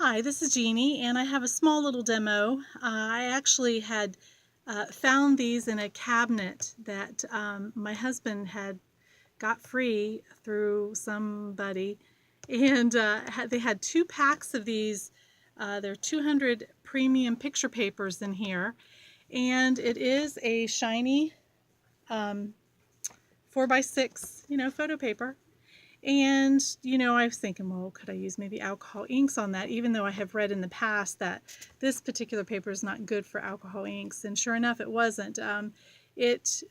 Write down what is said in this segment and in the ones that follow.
Hi, this is Jeannie, and I have a small little demo. I actually had found these in a cabinet that my husband had got free through somebody, and they had 2 packs of these. There are 200 premium picture papers in here, and it is a shiny 4x6, photo paper. And, I was thinking, well, could I use maybe alcohol inks on that, even though I have read in the past that this particular paper is not good for alcohol inks. And sure enough, it wasn't. It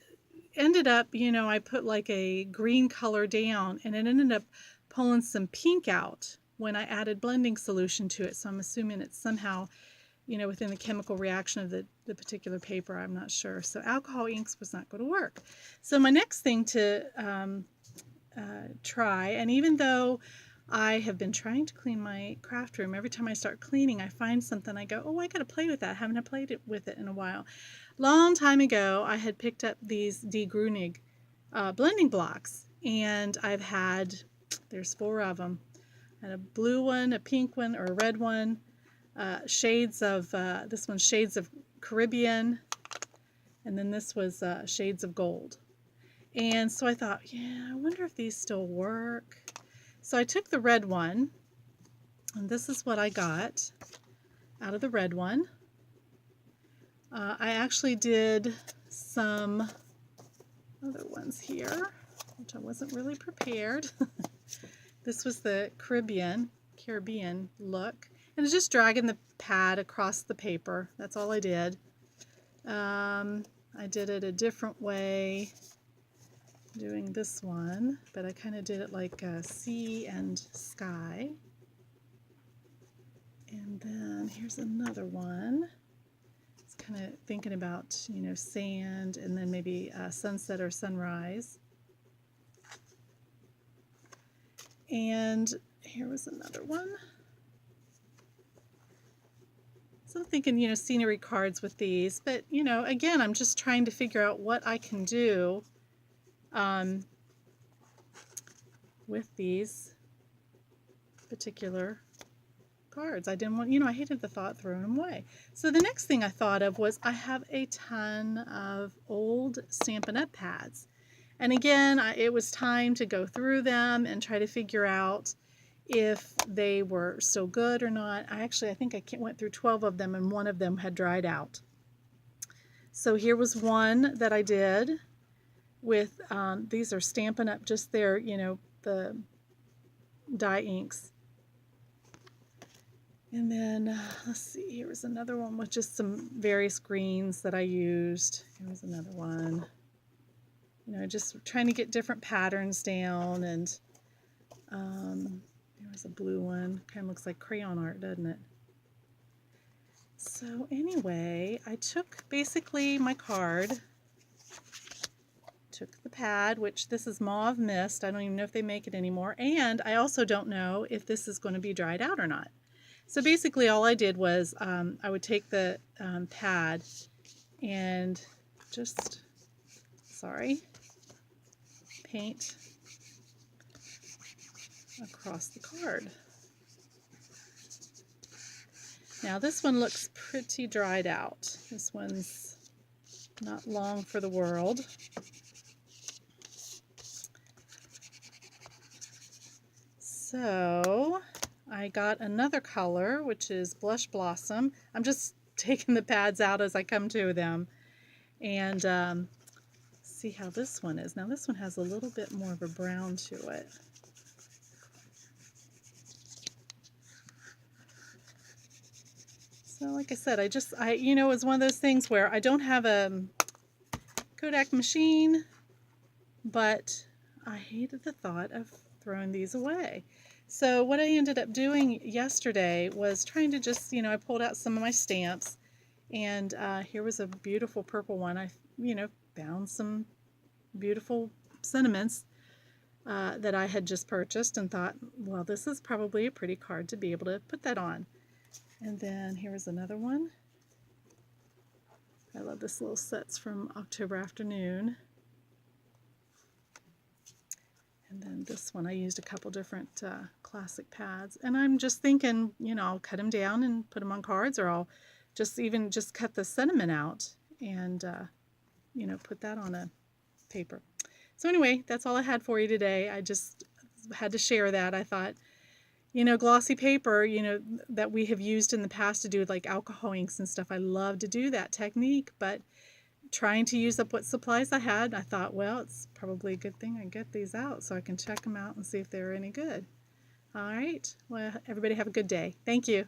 ended up, I put like a green color down, and it ended up pulling some pink out when I added blending solution to it. So I'm assuming it's somehow, within the chemical reaction of the particular paper. I'm not sure. So alcohol inks was not going to work. So my next thing to try, and even though I have been trying to clean my craft room, every time I start cleaning I find something, I go, oh, I gotta play with that. I haven't played with it in a while. Long time ago I had picked up these De Grunig blending blocks, and there's 4 of them. I had a blue one, a pink one, or a red one, shades of this one's Shades of Caribbean, and then this was Shades of Gold. And so I thought, yeah, I wonder if these still work. So I took the red one, and this is what I got out of the red one. I actually did some other ones here, which I wasn't really prepared. This was the Caribbean look. And it's just dragging the pad across the paper. That's all I did. I did it a different way doing this one, but I kind of did it like sea and sky. And then here's another one. It's kind of thinking about, sand, and then maybe sunset or sunrise. And here was another one. So I'm thinking, scenery cards with these, but, again, I'm just trying to figure out what I can do with these particular cards. I didn't want, I hated the thought throwing them away. So the next thing I thought of was I have a ton of old Stampin' Up! Pads. And again, it was time to go through them and try to figure out if they were still good or not. I think I went through 12 of them, and one of them had dried out. So here was one that I did with, these are Stampin' Up! Just their, the dye inks. And then, let's see, here was another one with just some various greens that I used. Here was another one. Just trying to get different patterns down. And there was a blue one. Kind of looks like crayon art, doesn't it? So anyway, I took basically my card, took the pad, which this is Mauve Mist. I don't even know if they make it anymore. And I also don't know if this is going to be dried out or not. So basically all I did was I would take the pad and just, paint across the card. Now this one looks pretty dried out. This one's not long for the world. So I got another color, which is Blush Blossom. I'm just taking the pads out as I come to them. And see how this one is. Now this one has a little bit more of a brown to it. So like I said, it was one of those things where I don't have a Kodak machine, but I hated the thought of throwing these away. So what I ended up doing yesterday was trying to just, I pulled out some of my stamps, and here was a beautiful purple one. I, found some beautiful sentiments that I had just purchased and thought, well, this is probably a pretty card to be able to put that on. And then here was another one. I love this little sets from October Afternoon. And then this one I used a couple different classic pads. And I'm just thinking, you know, I'll cut them down and put them on cards, or I'll just cut the sentiment out and, you know, put that on a paper. So anyway, that's all I had for you today. I just had to share that. I thought, you know, glossy paper, you know, that we have used in the past to do like alcohol inks and stuff. I love to do that technique, but trying to use up what supplies I had, I thought, well, it's probably a good thing I get these out so I can check them out and see if they're any good. All right. Well, everybody have a good day. Thank you.